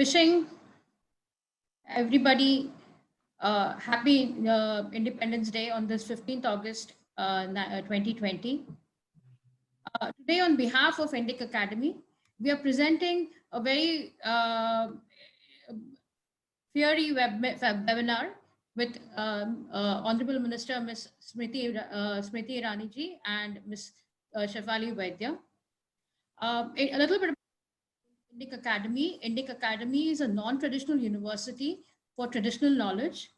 wishing everybody happy Independence Day on this 15th August 2020. Today, on behalf of Indic Academy, we are presenting a very fiery webinar with Honorable Minister Ms.Smriti Irani ji and Ms. Shefali Vaidya. A little bit about Indic Academy. Indic Academy is a non-traditional university for traditional knowledge.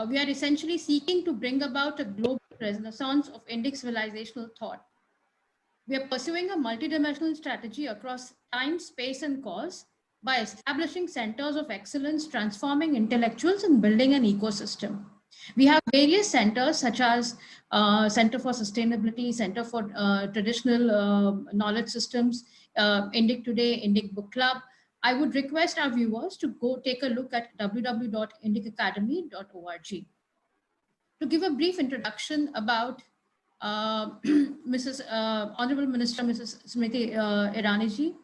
We are essentially seeking to bring about a global renaissance of Indic civilizational thought. We are pursuing a multidimensional strategy across time, space, and cause by establishing centers of excellence, transforming intellectuals, and building an ecosystem. We have various centers such as Center for Sustainability, Center for Traditional Knowledge Systems, Indic Today, Indic Book Club. I would request our viewers to go take a look at www.indicacademy.org. To give a brief introduction about Honorable Minister Mrs. Smriti Irani ji.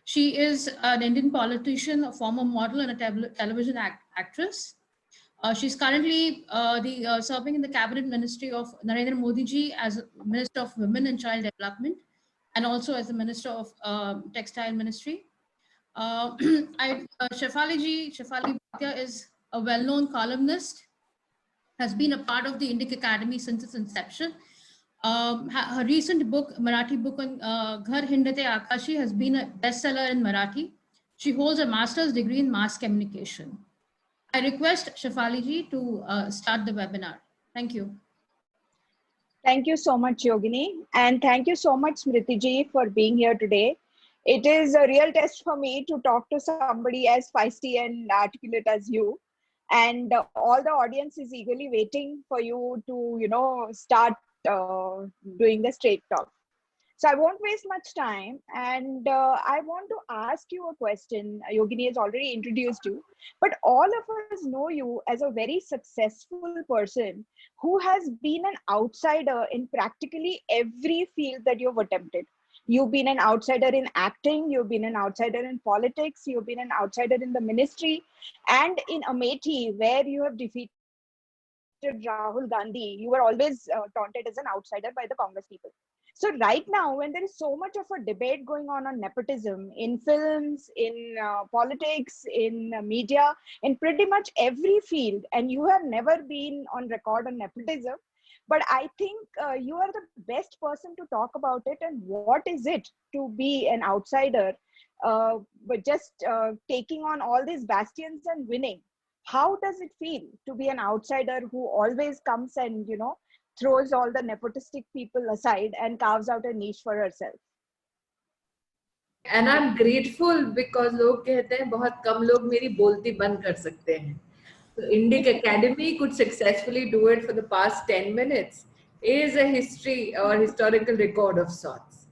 She is an Indian politician, a former model, and a television actress. She's currently serving in the cabinet ministry of Narendra Modi ji as Minister of Women and Child Development, and also as the Minister of Textile Ministry. Shefali Bhatia is a well-known columnist, has been a part of the Indic Academy since its inception. Her recent book, Marathi book on Ghar Hindate Akashi, has been a bestseller in Marathi. She holds a master's degree in mass communication. I request Shefali ji to start the webinar. Thank you. Thank you so much, Yogini. And thank you so much, Smriti ji, for being here today. It is a real test for me to talk to somebody as feisty and articulate as you. And all the audience is eagerly waiting for you to, start doing the straight talk. So I won't waste much time, and I want to ask you a question. Yogini has already introduced you, but all of us know you as a very successful person who has been an outsider in practically every field that you've attempted. You've been an outsider in acting, you've been an outsider in politics, you've been an outsider in the ministry, and in Amethi, where you have defeated Rahul Gandhi, you were always taunted as an outsider by the Congress people. So right now, when there is so much of a debate going on nepotism in films, in politics, in media, in pretty much every field, and you have never been on record on nepotism, but I think you are the best person to talk about it. And what is it to be an outsider, but just taking on all these bastions and winning? How does it feel to be an outsider who always comes and, throws all the nepotistic people aside and carves out a niche for herself? And I'm grateful because लोग कहते हैं बहुत कम लोग मेरी बोलती बंद कर सकते हैं. So Indic Academy could successfully do it for the past 10 minutes is a history or historical record of sorts.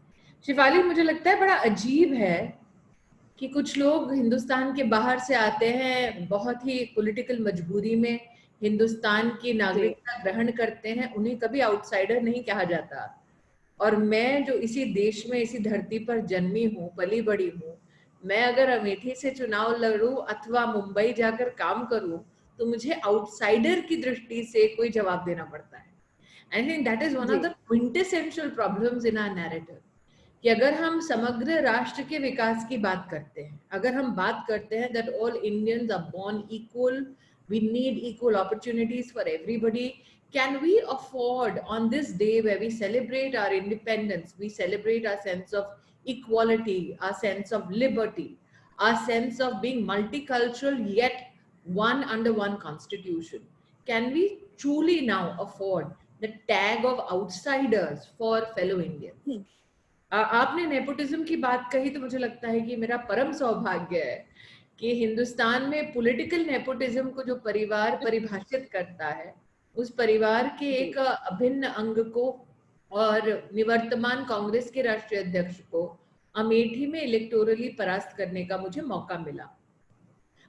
Shifali, मुझे लगता है बड़ा अजीब है कि कुछ लोग हिंदुस्तान के बाहर से आते हैं, बहुत ही पॉलिटिकल मजबूरी में हिंदुस्तान की नागरिकता ग्रहण करते हैं, उन्हें कभी आउटसाइडर नहीं कहा जाता. और मैं जो इसी देश में, इसी धरती पर जन्मी हूँ, पली बड़ी हूँ, मैं अगर अमेठी से चुनाव लड़ूं अथवा मुंबई जाकर काम करूं, तो मुझे आउटसाइडर की दृष्टि से कोई जवाब देना पड़ता है. I think that is one of the quintessential problems in our narrative कि अगर हम समग्र राष्ट्र के विकास की बात करते हैं, अगर हम बात करते हैं that all Indians are born equal, we need equal opportunities for everybody, can we afford on this day where we celebrate our independence, we celebrate our sense of equality, our sense of liberty, our sense of being multicultural yet one under one constitution, can we truly now afford the tag of outsiders for fellow Indians? आपने nepotism की बात कही तो मुझे लगता है कि मेरा परम सौभाग्य है कि हिंदुस्तान में पॉलिटिकल नेपोटिज्म को जो परिवार परिभाषित करता है, उस परिवार के एक अभिन्न अंग को और निवर्तमान कांग्रेस के राष्ट्रीय अध्यक्ष को अमेठी में इलेक्टोरली परास्त करने का मुझे मौका मिला.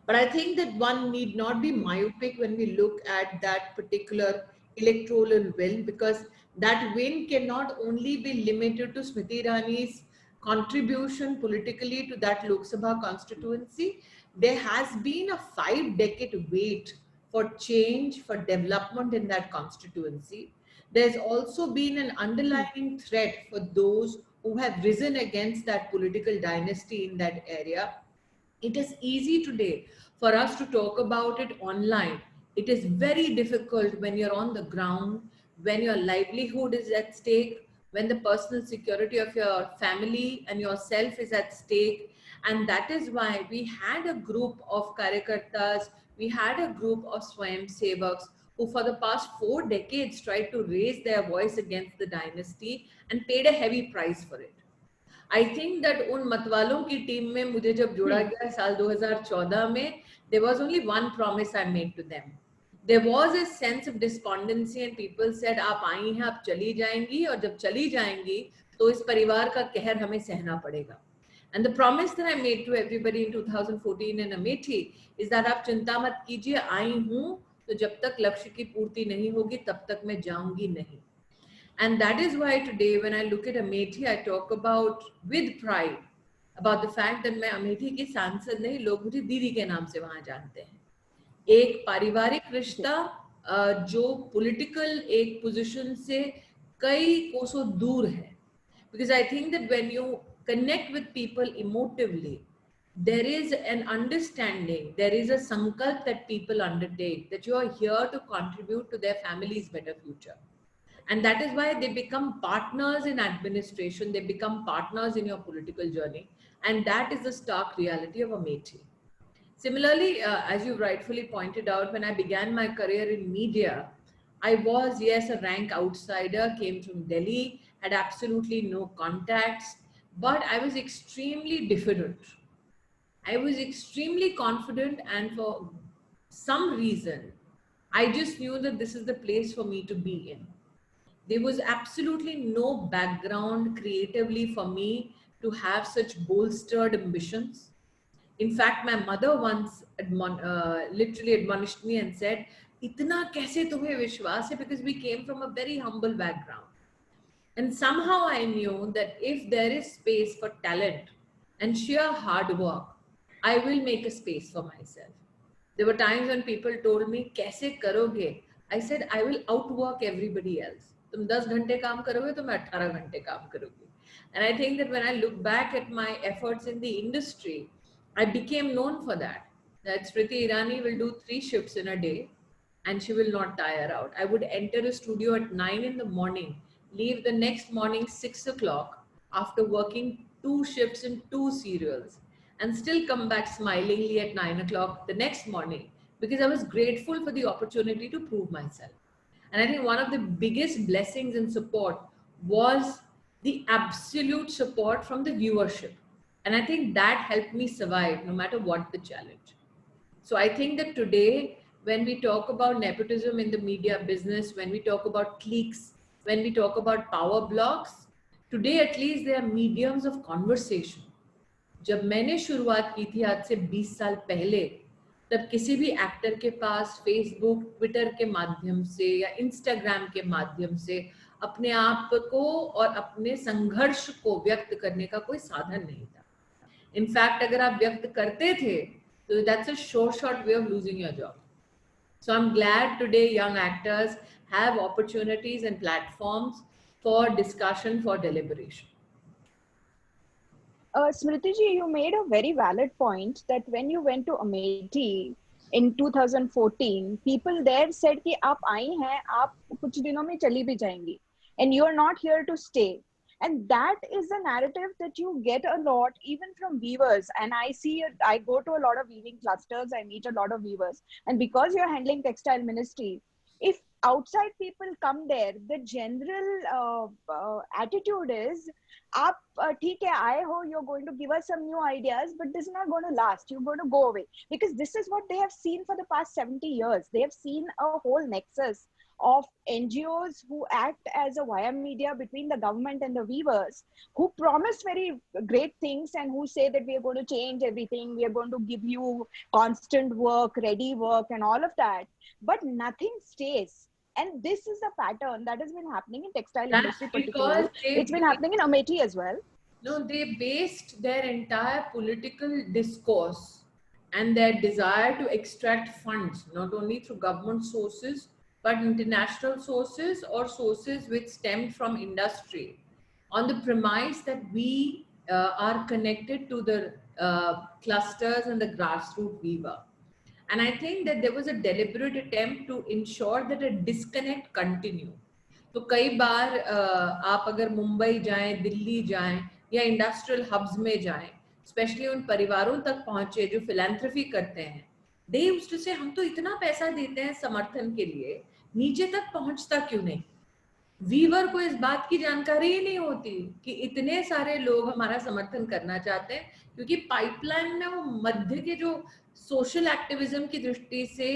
But I think that one need not be myopic when we look at that particular electoral win, because that win cannot only be limited to Smriti Irani's contribution politically to that Lok Sabha constituency, there has been a 5-decade wait for change, for development in that constituency. There's also been an underlying threat for those who have risen against that political dynasty in that area. It is easy today for us to talk about it online. It is very difficult when you're on the ground, when your livelihood is at stake, when the personal security of your family and yourself is at stake. And that is why we had a group of Karyakartas, we had a group of Swayam Sevaks who for the past 4 decades tried to raise their voice against the dynasty and paid a heavy price for it. I think that उन मतवालों की team में मुझे जब जोड़ा गया साल 2014 में, there was only one promise I made to them. There was a sense of despondency and people said आप आई हैं, आप चली जाएंगी, और जब चली जाएंगी तो इस परिवार का कहर हमें सहना पड़ेगा. And the promise that I made to everybody in 2014 in Amethi is that आप चिंता मत कीजिए, आई हूँ तो जब तक लक्ष्य की पूर्ति नहीं होगी तब तक मैं जाऊंगी नहीं. And that is why today when I look at Amethi, I talk about with pride about the fact that मैं अमेठी की सांसद नहीं, लोग मुझे दीदी के नाम से वहां जानते हैं. एक पारिवारिक रिश्ता जो पॉलिटिकल एक पोजीशन से कई कोसों दूर है. Because I think that when you connect with people emotively, there is an understanding, there is a sankalp that people undertake, that you are here to contribute to their family's better future. And that is why they become partners in administration, they become partners in your political journey. And that is the stark reality of Amethi. Similarly, as you rightfully pointed out, when I began my career in media, I was, yes, a rank outsider, came from Delhi, had absolutely no contacts, but I was extremely diffident. I was extremely confident, and for some reason, I just knew that this is the place for me to be in. There was absolutely no background creatively for me to have such bolstered ambitions. In fact, my mother once literally admonished me and said, "Itna kaise tumhe vishwas hai?" Because we came from a very humble background. And somehow I knew that if there is space for talent and sheer hard work, I will make a space for myself. There were times when people told me, "Kaise karoge?" I said, "I will outwork everybody else. तुम 10 घंटे काम करोगे तो मैं 18 घंटे काम करूंगी." And I think that when I look back at my efforts in the industry, I became known for that. That Smriti Irani will do 3 shifts in a day and she will not tire out. I would enter a studio at 9 in the morning, leave the next morning 6 o'clock after working 2 shifts in 2 serials, and still come back smilingly at 9 o'clock the next morning because I was grateful for the opportunity to prove myself. And I think one of the biggest blessings and support was the absolute support from the viewership. And I think that helped me survive no matter what the challenge. So I think that today, when we talk about nepotism in the media business, when we talk about cliques, when we talk about power blocks, today at least there are mediums of conversation. जब मैंने शुरुआत की थी आज से 20 साल पहले, तब किसी भी एक्टर के पास फेसबुक, ट्विटर के माध्यम से या इंस्टाग्राम के माध्यम से अपने आप को और अपने संघर्ष को व्यक्त करने का कोई साधन नहीं था. इनफैक्ट अगर आप व्यक्त करते थे तो that's a sure shot way of losing your job. So I'm glad today young actors have opportunities and platforms for discussion, for deliberation. Smriti ji, you made a very valid point that when you went to Amethi in 2014, people there said कि आप आई हैं, आप कुछ दिनों में चली भी जाएंगी, and you are not here to stay. And that is the narrative that you get a lot, even from weavers. And I go to a lot of weaving clusters, I meet a lot of weavers. And because you're handling textile ministry, if outside people come there, the general attitude is, "Aap theek hai, aaye ho, you're going to give us some new ideas, but this is not going to last. You're going to go away." Because this is what they have seen for the past 70 years. They have seen a whole nexus of NGOs who act as a wire media between the government and the weavers, who promise very great things and who say that we are going to change everything, we are going to give you constant work, ready work, and all of that, but nothing stays. And this is the pattern that has been happening in textile industry particularly. It's been happening in Amethi as well. No, they based their entire political discourse and their desire to extract funds not only through government sources but international sources or sources which stemmed from industry, on the premise that we are connected to the clusters and the grassroots weaver. And I think that there was a deliberate attempt to ensure that a disconnect continue. तो कई बार आप अगर मुंबई जाएं, दिल्ली जाएं या industrial hubs में जाएं, specially उन परिवारों तक पहुंचे जो फिलैंथ्रोपी करते हैं, दे यूज्ड टू से हम तो इतना पैसा देते हैं समर्थन के लिए, नीचे तक पहुंचता क्यों नहीं? वीवर को इस बात की जानकारी ही नहीं होती कि इतने सारे लोग हमारा समर्थन करना चाहते हैं, क्योंकि पाइपलाइन में वो मध्य के जो सोशल एक्टिविज्म की दृष्टि से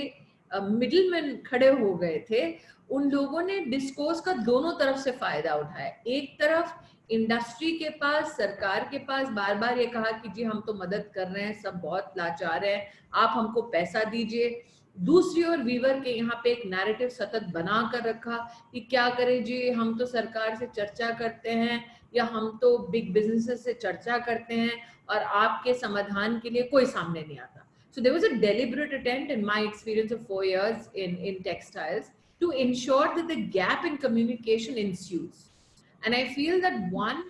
मिडिलमैन खड़े हो गए थे, उन लोगों ने डिस्कोर्स का दोनों तरफ से फायदा उठाया। एक तरफ इंडस्ट्री के पास, सरकार के पास बार बार ये कहा कि जी हम तो मदद कर रहे हैं, सब बहुत लाचार हैं, आप हमको पैसा दीजिए। दूसरी ओर वीवर के यहाँ पे एक नैरेटिव सतत बना कर रखा कि क्या करें जी, हम तो सरकार से चर्चा करते हैं या हम तो बिग बिजनेसेस से चर्चा करते हैं और आपके समाधान के लिए कोई सामने नहीं आता। So there was a deliberate attempt in my experience of 4 years in textiles to ensure that the gap in communication ensues. And I feel that one,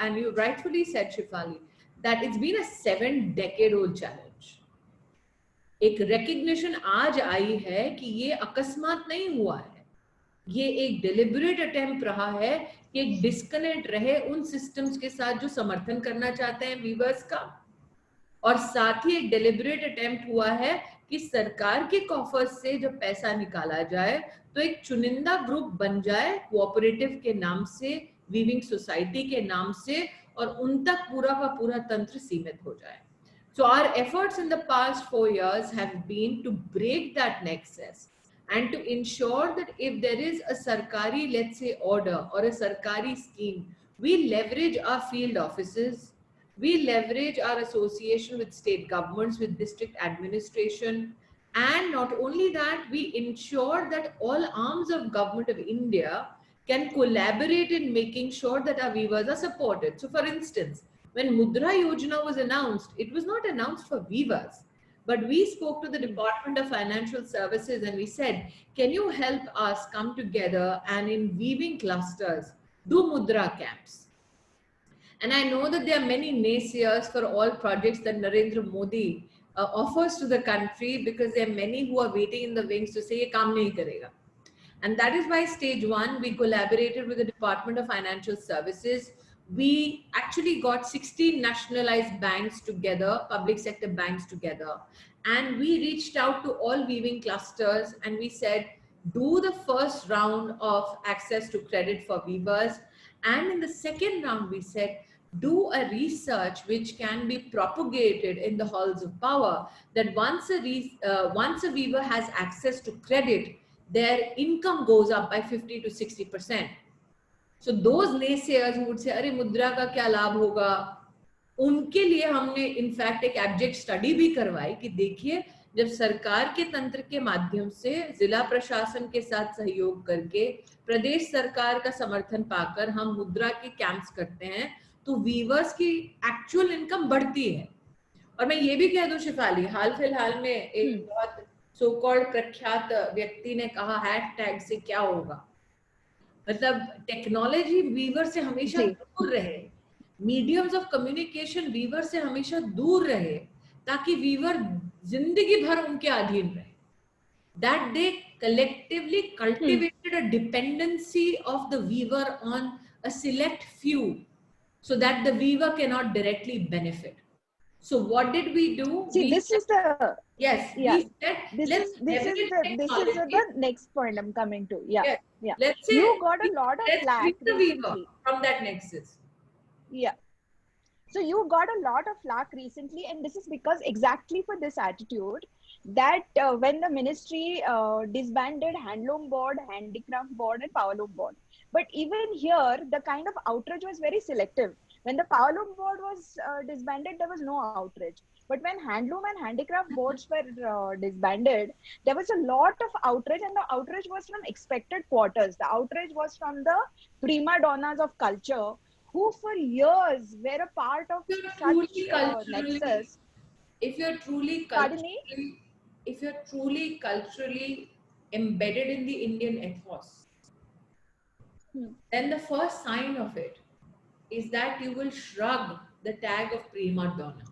and you rightfully said, Shifali, that it's been a 7-decade-old challenge. एक recognition आज आई है कि ये अकस्मात नहीं हुआ है, ये एक deliberate attempt रहा है कि एक disconnect रहे उन systems के साथ जो समर्थन करना चाहते हैं weavers का, और साथ ही एक deliberate attempt हुआ है कि सरकार के coffers से जब पैसा निकाला जाए तो एक चुनिंदा ग्रुप बन जाए कोऑपरेटिव के नाम से, वीविंग सोसाइटी के नाम से, और उन तक पूरा का पूरा तंत्र सीमित हो जाए। So our efforts in the past 4 years have been to break that nexus and to ensure that if there is a sarkari, let's say, order or a sarkari scheme, we leverage our field offices, we leverage our association with state governments, with district administration, and not only that, we ensure that all arms of government of India can collaborate in making sure that our weavers are supported. So for instance, when Mudra Yojana was announced, it was not announced for weavers, but we spoke to the Department of Financial Services and we said, can you help us come together and in weaving clusters, do Mudra camps? And I know that there are many naysayers for all projects that Narendra Modi offers to the country, because there are many who are waiting in the wings to say, ye kaam nahi karega. And that is why stage 1, we collaborated with the Department of Financial Services. We actually got 16 nationalized banks together, public sector banks together. And we reached out to all weaving clusters and we said, do the first round of access to credit for weavers. And in the second round, we said, do a research which can be propagated in the halls of power, that once a weaver has access to credit, their income goes up by 50 to 60%. So those naysayers who would say, अरे मुद्रा का क्या लाभ होगा, उनके लिए हमने in fact एक एब्जेक्ट स्टडी भी करवाई कि देखिए, जब सरकार के तंत्र के माध्यम से जिला प्रशासन के साथ सहयोग करके प्रदेश सरकार का समर्थन पाकर हम मुद्रा के कैंप्स करते हैं, तो वीवर्स की एक्चुअल इनकम बढ़ती है। और मैं ये भी कह दूं शिफाली, हाल फिलहाल में एक बहुत सो कॉल्ड प्रख्यात व्यक्ति ने कहा, हैशटैग से क्या होगा, मतलब टेक्नोलॉजी वीवर से हमेशा दूर रहे, मीडियम्स ऑफ कम्युनिकेशन वीवर से हमेशा दूर रहे, ताकि वीवर जिंदगी भर उनके अधीन रहे। That they collectively cultivated a dependency of the weaver on a select few, so that the weaver cannot directly benefit. So what did we do? See, this is the yes. Yeah. We said, This is the next point I'm coming to. Yeah. Yes. Yeah. Let's say You got a lot of let's flack bring the weaver recently. from that nexus. Yeah. So you got a lot of flack recently, and this is because exactly for this attitude that when the ministry disbanded Handloom Board, Handicraft Board, and Powerloom Board. But even here, the kind of outrage was very selective. When the Powerloom Board was disbanded, there was no outrage. But when Handloom and Handicraft boards were disbanded, there was a lot of outrage, and the outrage was from expected quarters. The outrage was from the prima donnas of culture, who for years were a part of such nexus. if you're truly Pardon me? culturally, if you're truly culturally embedded in the Indian ethos, then the first sign of it is that you will shrug the tag of prima donna.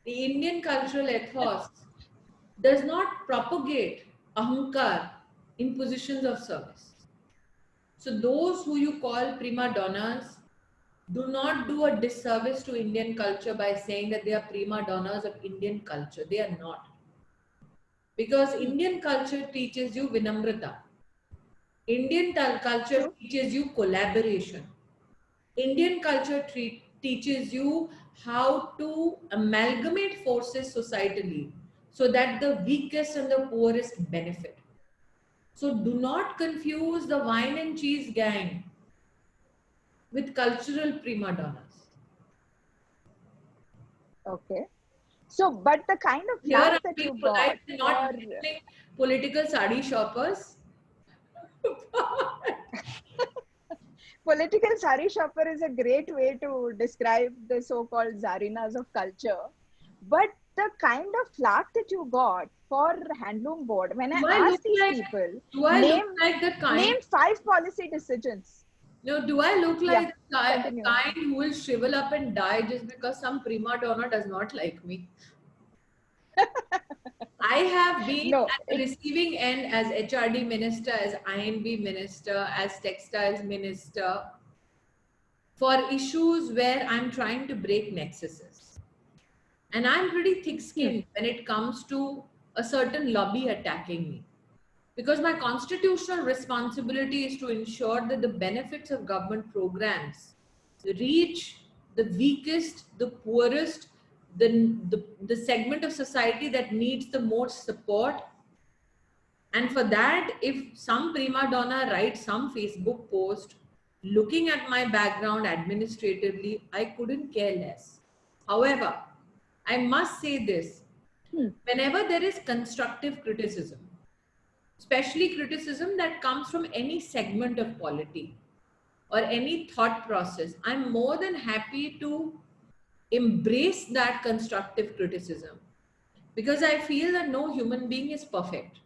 The Indian cultural ethos does not propagate ahankar in positions of service. So those who you call prima donnas do not do a disservice to Indian culture by saying that they are prima donnas of Indian culture. They are not. Because Indian culture teaches you vinamrata. Indian culture True. teaches you collaboration. Indian culture teaches you how to amalgamate forces societally so that the weakest and the poorest benefit. So do not confuse the wine and cheese gang with cultural prima donnas. Okay. So, but the kind of Here flack I'm that being you got polite and not for labeling political sari shoppers. political sari shopper is a great way to describe the so-called zarinas of culture. But the kind of flack that you got for handloom board, when I Do I look asked these like people, do I look like the kind name 5 policy decisions. no, do I look Yeah, like the continue. kind who will shrivel up and die just because some prima donna does not like me? I have been No, at the receiving end as HRD minister, as INB minister, as textiles minister for issues where I'm trying to break nexuses. And I'm pretty thick skinned when it comes to a certain lobby attacking me. Because my constitutional responsibility is to ensure that the benefits of government programs reach the weakest, the poorest, the segment of society that needs the most support. And for that, if some prima donna writes some Facebook post looking at my background administratively, I couldn't care less. However, I must say this, whenever there is constructive criticism, especially criticism that comes from any segment of polity or any thought process, I'm more than happy to embrace that constructive criticism because I feel that no human being is perfect.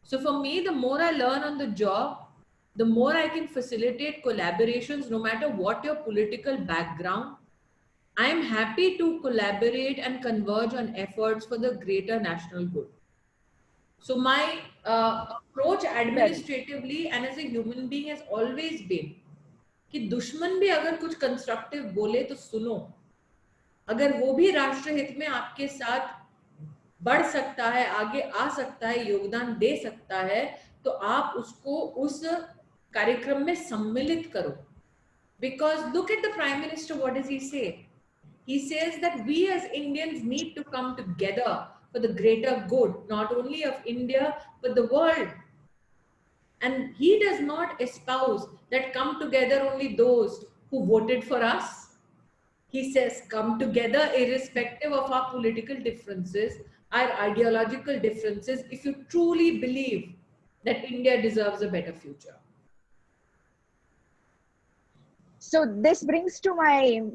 So for me, the more I learn on the job, the more I can facilitate collaborations no matter what your political background. I am happy to collaborate and converge on efforts for the greater national good. So my approach very. administratively and as a human being has always been कि दुश्मन भी अगर कुछ constructive बोले तो सुनो, अगर वो भी राष्ट्र हित में आपके साथ बढ़ सकता है, आगे आ सकता है, योगदान दे सकता है, तो आप उसको उस कार्यक्रम में सम्मिलित करो. Because look at the Prime Minister, what does he say? He says that we as Indians need to come together for the greater good, not only of India, but the world. And he does not espouse that come together only those who voted for us. He says, come together irrespective of our political differences, our ideological differences, if you truly believe that India deserves a better future. So this brings to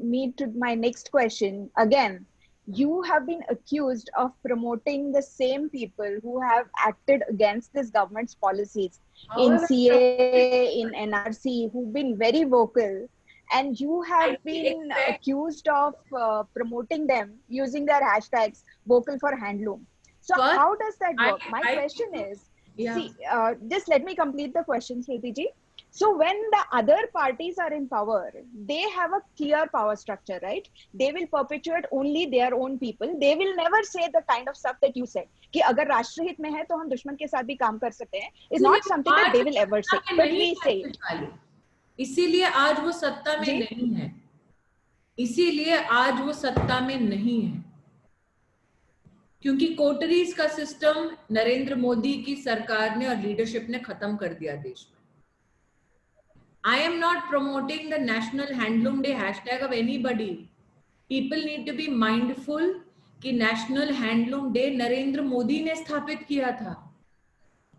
me to my next question. Again, you have been accused of promoting the same people who have acted against this government's policies in However, CA, in NRC, who've been very vocal, and you have I been expect accused of promoting them using their hashtags vocal for handloom. So first, how does that work? My I question is, yeah. see, just let me complete the question, Smriti ji. So when the other parties are in power, they have a clear power structure, right? They will perpetuate only their own people. They will never say the kind of stuff that you said. कि अगर राष्ट्रहित में है तो हम दुश्मन के साथ भी काम कर सकते हैं. Is not something that they will ever say, but we say it. इसीलिए आज वो सत्ता में जी? नहीं है. इसीलिए आज वो सत्ता में नहीं है. क्योंकि कोटरीज का सिस्टम नरेंद्र मोदी की सरकार ने और लीडरशिप ने खत्म कर दिया देश में. I am not promoting the National Handloom Day hashtag of anybody. People need to be mindful कि National Handloom Day Narendra Modi ने स्थापित किया था.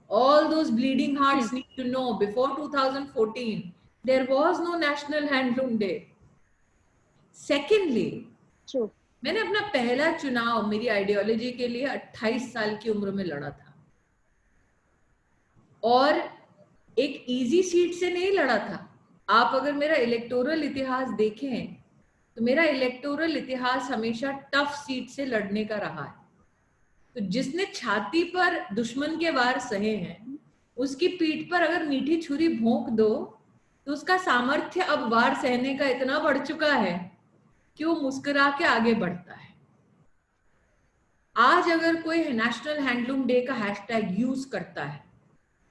All those bleeding hearts need to know before 2014 there was no National Handloom Day. Secondly, True. मैंने अपना पहला चुनाव मेरी आइडियोलॉजी के लिए 28 साल की उम्र में लड़ा था, और एक इजी सीट से नहीं लड़ा था। आप अगर मेरा इलेक्टोरल इतिहास देखें तो मेरा इलेक्टोरल इतिहास हमेशा टफ सीट से लड़ने का रहा है। तो जिसने छाती पर दुश्मन के वार सहे हैं, उसकी पीठ पर अगर मीठी छुरी भोंक दो तो उसका सामर्थ्य अब वार सहने का इतना बढ़ चुका है कि वो मुस्कुरा के आगे बढ़ता है। आज अगर कोई नेशनल हैंडलूम डे का हैशटैग यूज करता है,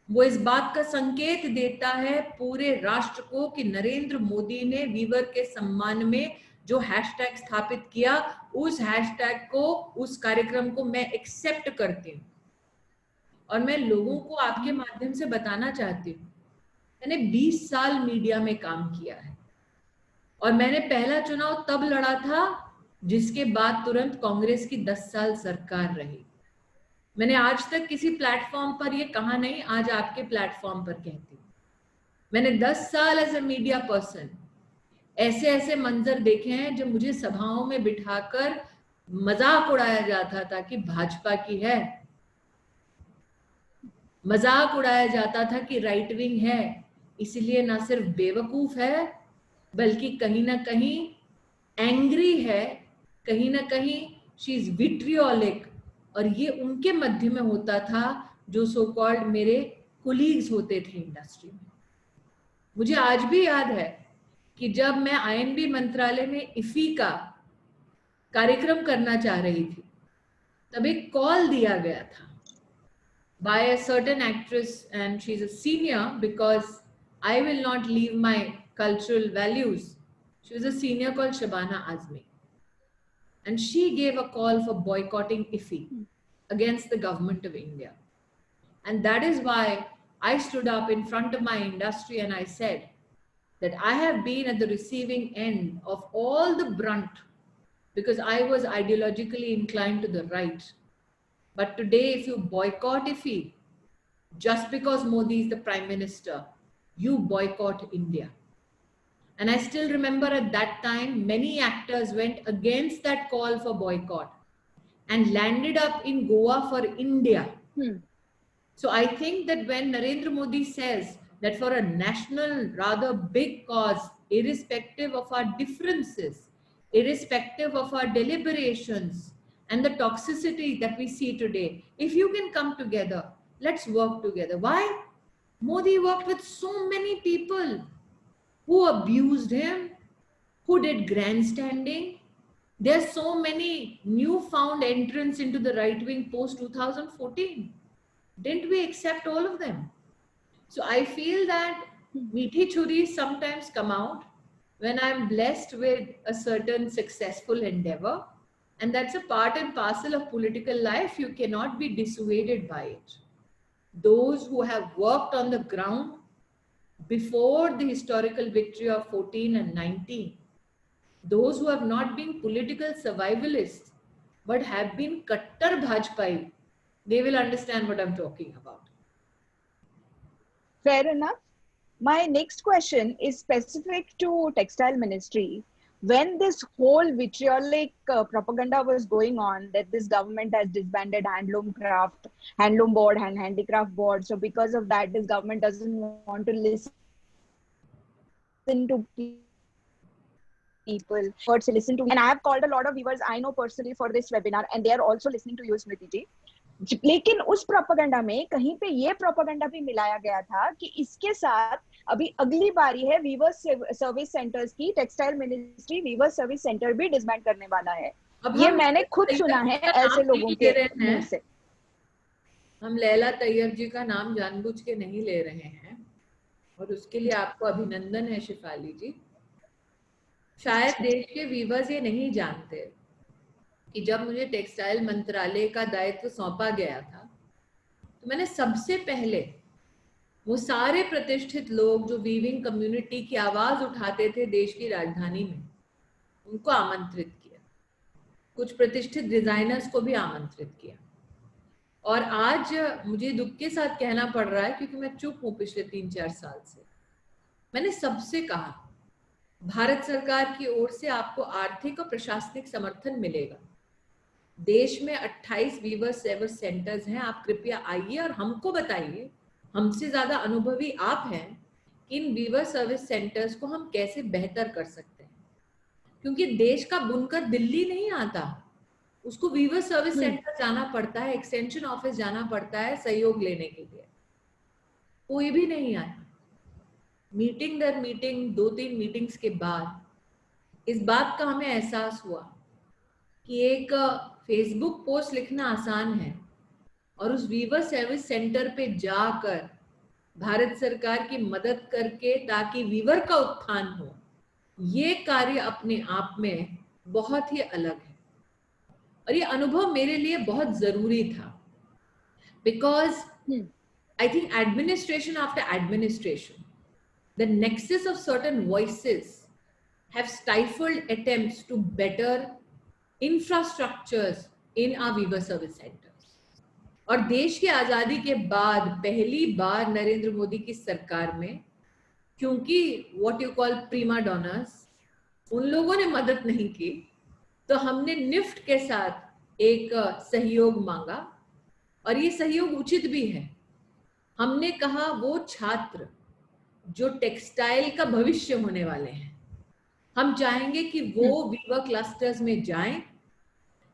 वो इस बात का संकेत देता है पूरे राष्ट्र को कि नरेंद्र मोदी ने वीवर के सम्मान में जो हैशटैग स्थापित किया, उस हैशटैग को, उस कार्यक्रम को मैं एक्सेप्ट करती हूँ। और मैं लोगों को आपके माध्यम से बताना चाहती हूँ, मैंने 20 साल मीडिया में काम किया है, और मैंने पहला चुनाव तब लड़ा था जिसके बाद तुरंत कांग्रेस की 10 साल सरकार रही। मैंने आज तक किसी प्लेटफॉर्म पर ये कहा नहीं, आज आपके प्लेटफॉर्म पर कहती हूँ। मैंने 10 साल एज ए मीडिया पर्सन ऐसे ऐसे मंजर देखे हैं जो मुझे सभाओं में बिठाकर मजाक उड़ाया जाता था कि भाजपा की है, मजाक उड़ाया जाता था कि राइट विंग है, इसलिए ना सिर्फ बेवकूफ है बल्कि कहीं ना कहीं एंग्री है, कहीं ना कहीं शी इज विट्रियोलिक। और ये उनके मध्य में होता था जो सो कॉल्ड मेरे कुलीग्स होते थे इंडस्ट्री में। मुझे आज भी याद है कि जब मैं आईएनबी मंत्रालय में इफी का कार्यक्रम करना चाह रही थी, तब एक कॉल दिया गया था by a certain actress, and she's a senior because I will not leave my cultural values. She was a senior called Shabana Azmi, and she gave a call for boycotting IFI against the government of India. And that is why I stood up in front of my industry and I said that I have been at the receiving end of all the brunt because I was ideologically inclined to the right. But today, if you boycott IFI, just because Modi is the prime minister, you boycott India. And I still remember at that time, many actors went against that call for boycott and landed up in Goa for India. So I think that when Narendra Modi says that for a national, rather big cause, irrespective of our differences, irrespective of our deliberations and the toxicity that we see today, if you can come together, let's work together. Why? Modi worked with so many people who abused him, who did grandstanding. There are so many newfound entrants into the right wing post 2014. Didn't we accept all of them? So I feel that meethi churis sometimes come out when I'm blessed with a certain successful endeavor. And that's a part and parcel of political life. You cannot be dissuaded by it. Those who have worked on the ground before the historical victory of 14 and 19, those who have not been political survivalists but have been Kattar Bhajpai, they will understand what I'm talking about. Fair enough. My next question is specific to textile ministry. When this whole vitriolic propaganda was going on that this government has disbanded handloom board and handicraft board, so because of that this government doesn't want to listen to people, first listen to me. And I have called a lot of viewers I know personally for this webinar, and they are also listening to you, Smriti ji. लेकिन उस propaganda में कहीं पे ये propaganda भी मिलाया गया था कि इसके साथ अभी अगली बारी है वीवर सर्विस सेंटर्स की, textile ministry weaver service centre भी डिसबैंड करने वाला है। ये मैंने खुद सुना है ऐसे लोगों के मुंह से। हम लैला तैयब जी का नाम जानबूझ के नहीं ले रहे हैं और उसके लिए आपको अभिनंदन है शिफाली जी। शायद देश के वीवर्स ये नहीं जानते कि जब मुझे टेक्सटाइल मंत्रालय का दायित्व सौंपा गया था तो मैंने सबसे पहले वो सारे प्रतिष्ठित लोग जो वीविंग कम्युनिटी की आवाज उठाते थे देश की राजधानी में, उनको आमंत्रित किया। कुछ प्रतिष्ठित डिजाइनर्स को भी आमंत्रित किया। और आज मुझे दुख के साथ कहना पड़ रहा है, क्योंकि मैं चुप हूं पिछले 3-4 साल से, मैंने सबसे कहा भारत सरकार की ओर से आपको आर्थिक और प्रशासनिक समर्थन मिलेगा। देश में 28 वीवर सर्विस सेंटर्स हैं। आप कृपया आइए और हमको बताइए, हमसे ज्यादा अनुभवी आप हैं, कि इन वीवर सर्विस सेंटर्स को हम कैसे बेहतर कर सकते हैं। क्योंकि देश का बुनकर दिल्ली नहीं आता, उसको वीवर सर्विस सेंटर जाना पड़ता है, एक्सटेंशन ऑफिस जाना पड़ता है सहयोग लेने के लिए। कोई भी नहीं आया। मीटिंग दर मीटिंग, 2-3 मीटिंग्स के बाद इस बात का हमें एहसास हुआ कि एक फेसबुक पोस्ट लिखना आसान है और उस वीवर सर्विस सेंटर पे जाकर भारत सरकार की मदद करके ताकि वीवर का उत्थान हो, ये कार्य अपने आप में बहुत ही अलग है। और ये अनुभव मेरे लिए बहुत जरूरी था, because I think administration after administration, the nexus of certain voices have stifled attempts to better infrastructures in our weaver service centers. और देश की आजादी के बाद पहली बार नरेंद्र मोदी की सरकार में, क्योंकि व्हाट यू कॉल प्रीमा डोनर्स, उन लोगों ने मदद नहीं की, तो हमने निफ्ट के साथ एक सहयोग मांगा और ये सहयोग उचित भी है। हमने कहा वो छात्र जो टेक्सटाइल का भविष्य होने वाले हैं, हम चाहेंगे कि वो वीवर क्लस्टर्स में जाएं,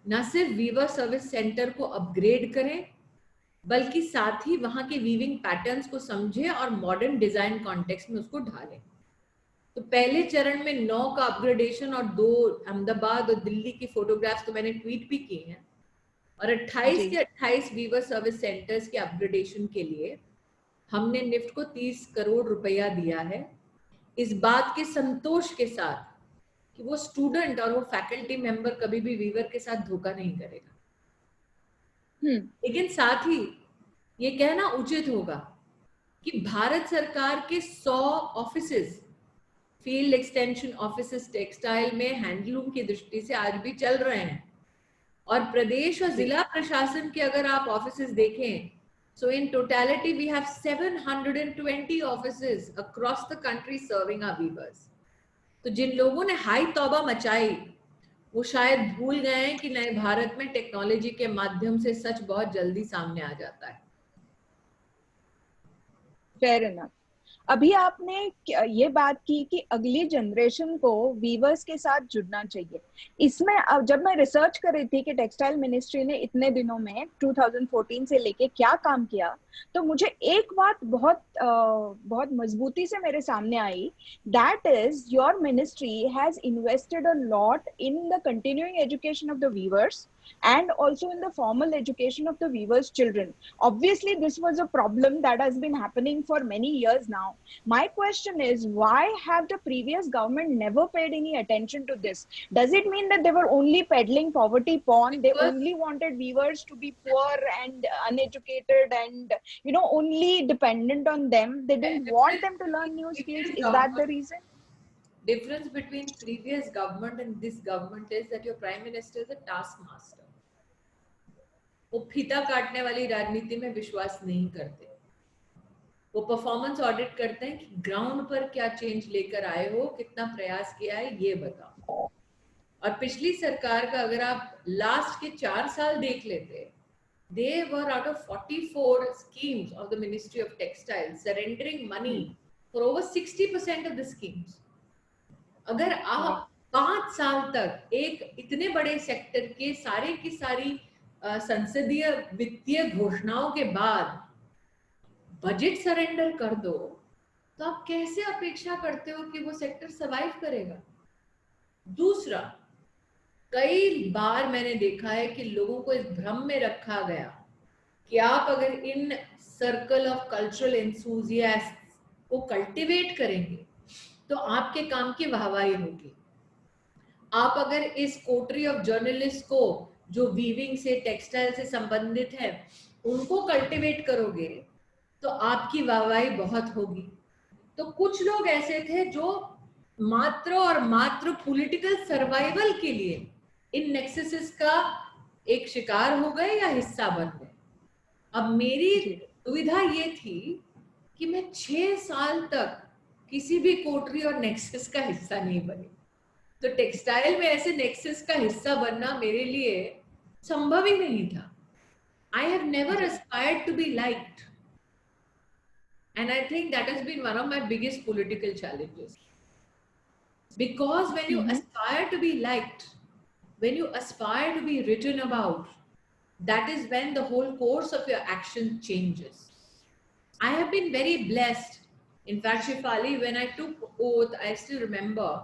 न सिर्फ वीवर सर्विस सेंटर को अपग्रेड करें, बल्कि साथ ही वहां के वीविंग पैटर्न्स को समझें और मॉडर्न डिजाइन कॉन्टेक्स्ट में उसको ढालें। तो पहले चरण में 9 का अपग्रेडेशन और 2 अहमदाबाद और दिल्ली की फोटोग्राफ्स तो मैंने ट्वीट भी की हैं, और 28 के 28 वीवर सर्विस सेंटर्स के अपग्रेडेशन के लिए हमने निफ्ट को 30 करोड़ रुपया दिया है, इस बात के संतोष के साथ कि वो स्टूडेंट और वो फैकल्टी मेंबर कभी भी वीवर के साथ धोखा नहीं करेगा। लेकिन साथ ही ये कहना उचित होगा कि भारत सरकार के 100 offices, field extension offices textile में हैंडलूम की दृष्टि से आज भी चल रहे हैं, और प्रदेश और जिला प्रशासन के अगर आप ऑफिसेस देखें, so in totality we have 720 offices across the country serving our weavers. तो जिन लोगों ने हाई तौबा मचाई वो शायद भूल गए हैं कि नए भारत में टेक्नोलॉजी के माध्यम से सच बहुत जल्दी सामने आ जाता है। Fair enough. अभी आपने ये बात की कि अगली जनरेशन को वीवर्स के साथ जुड़ना चाहिए। इसमें अब जब मैं रिसर्च कर रही थी कि टेक्सटाइल मिनिस्ट्री ने इतने दिनों में 2014 से लेके क्या काम किया, तो मुझे एक बात बहुत मजबूती से मेरे सामने आई, that is your ministry has invested a lot in the continuing education of the weavers and also in the formal education of the weavers' children. Obviously, this was a problem that has been happening for many years now. My question is, why have the previous government never paid any attention to this? Does it mean that they were only peddling poverty porn? They only wanted weavers to be poor and uneducated and, you know, only dependent on them? They didn't want them to learn new skills. Is that the reason? Difference between previous government and this government is that your prime minister is a taskmaster. वो फीता काटने वाली राजनीति में विश्वास नहीं करते, वो परफॉर्मेंस ऑडिट करते हैं कि ग्राउंड पर क्या चेंज लेकर आए हो, कितना प्रयास किया है, ये बताओ। और पिछली सरकार का अगर आप लास्ट के 4 साल देख लेते, they were out of 44 schemes of the Ministry of Textiles surrendering money for over 60% of the schemes. अगर आप 5 साल तक एक इतने बड़े सेक्टर के सारे की सारी संसदीय वित्तीय घोषणाओं के बाद बजट सरेंडर कर दो, तो आप कैसे अपेक्षा करते हो कि वो सेक्टर सर्वाइव करेगा? दूसरा, कई बार मैंने देखा है कि लोगों को इस भ्रम में रखा गया कि आप अगर इन सर्कल ऑफ कल्चरल एंथुसियास्ट्स को कल्टीवेट करेंगे तो आपके काम की वाहवाही होगी। आप अगर इस कोटरी ऑफ जर्नलिस्ट को जो वीविंग से, टेक्सटाइल से संबंधित है, उनको कल्टीवेट करोगे तो आपकी वाहवाही बहुत होगी। तो कुछ लोग ऐसे थे जो मात्र और मात्र पॉलिटिकल सर्वाइवल के लिए इन नेक्ससेस का एक शिकार हो गए या हिस्सा बन गए। अब मेरी दुविधा ये थी कि मैं 6 साल तक किसी भी कोटरी और नेक्सस का हिस्सा नहीं बने। तो टेक्सटाइल में ऐसे नेक्सस का हिस्सा बनना मेरे लिए संभव ही नहीं था। I have never aspired to be liked. And I think that has been one of my biggest political challenges. Because when you aspire to be liked, when you aspire to be written about, that is when the whole course of your action changes. I have been very blessed. In fact, Shifali, when I took oath, I still remember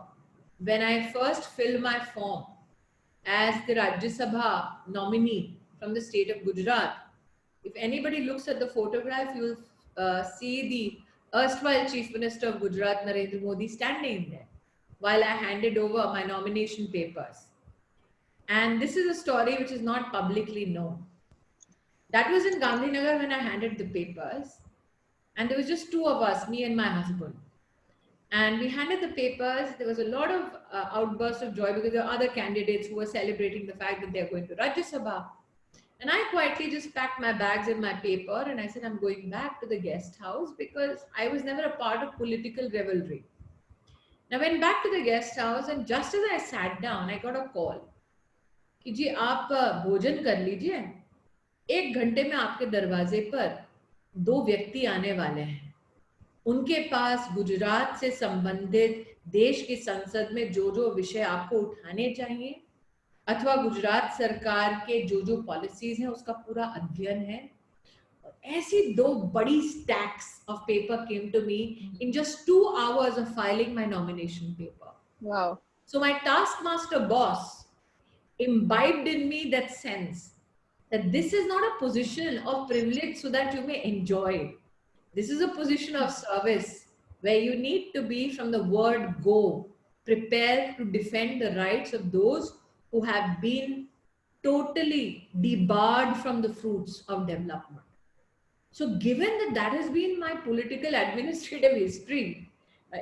when I first filled my form as the Rajya Sabha nominee from the state of Gujarat. If anybody looks at the photograph, you'll see the erstwhile Chief Minister of Gujarat, Narendra Modi, standing there while I handed over my nomination papers. And this is a story which is not publicly known. That was in Gandhinagar when I handed the papers. And there was just two of us, me and my husband. And we handed the papers. There was a lot of outbursts of joy because there were other candidates who were celebrating the fact that they're going to Rajya Sabha. And I quietly just packed my bags and my paper and I said, I'm going back to the guest house because I was never a part of political revelry. I went back to the guest house and just as I sat down, I got a call. कि जी आप भोजन कर लीजिए, 1 घंटे में आपके दरवाजे पर 2 व्यक्ति आने वाले हैं। उनके पास गुजरात से संबंधित देश की संसद में जो जो विषय आपको उठाने चाहिए अथवा गुजरात सरकार के जो जो पॉलिसीज हैं उसका पूरा अध्ययन है। ऐसी 2 बड़ी stacks of paper came to me in just 2 hours of filing my nomination paper. Wow. So my taskmaster boss imbibed in me that sense that this is not a position of privilege so that you may enjoy it. This is a position of service where you need to be, from the word go, prepared to defend the rights of those who have been totally debarred from the fruits of development. So given that that has been my political administrative history,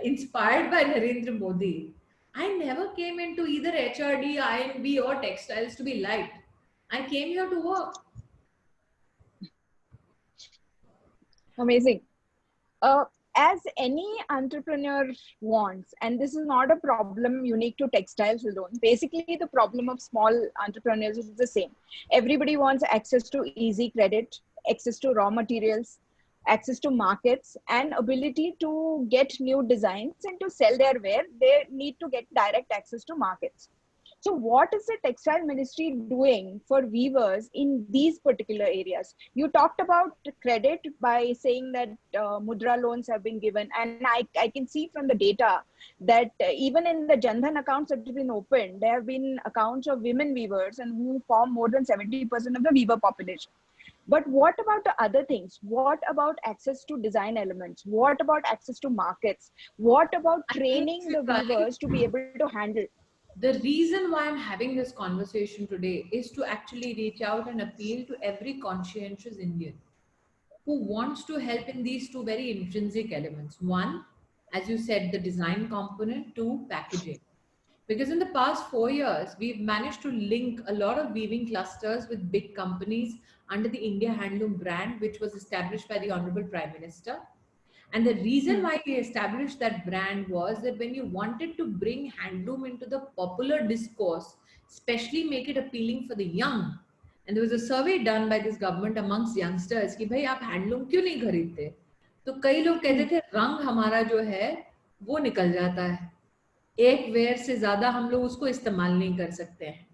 inspired by Narendra Modi, I never came into either HRD, INB or textiles to be liked. I came here to work. Amazing. As any entrepreneur wants, and this is not a problem unique to textiles alone, basically the problem of small entrepreneurs is the same. Everybody wants access to easy credit, access to raw materials, access to markets, and ability to get new designs and to sell their wear. They need to get direct access to markets. So what is the textile ministry doing for weavers in these particular areas? You talked about credit by saying that mudra loans have been given. And I can see from the data that even in the Jandhan accounts that have been opened, there have been accounts of women weavers and who form more than 70% of the weaver population. But what about the other things? What about access to design elements? What about access to markets? What about training the weavers to be able to handle? The reason why I'm having this conversation today is to actually reach out and appeal to every conscientious Indian who wants to help in these 2 very intrinsic elements. One, as you said, the design component. 2, packaging. Because in the past 4 years, we've managed to link a lot of weaving clusters with big companies under the India Handloom brand, which was established by the Honorable Prime Minister. And the reason why we established that brand was that when you wanted to bring handloom into the popular discourse, especially make it appealing for the young, and there was a survey done by this government amongst youngsters कि भाई आप handloom क्यों नहीं खरीदते? तो कई लोग कहते थे रंग हमारा जो है वो निकल जाता है, एक वेयर से ज्यादा हम लोग उसको इस्तेमाल नहीं कर सकते हैं.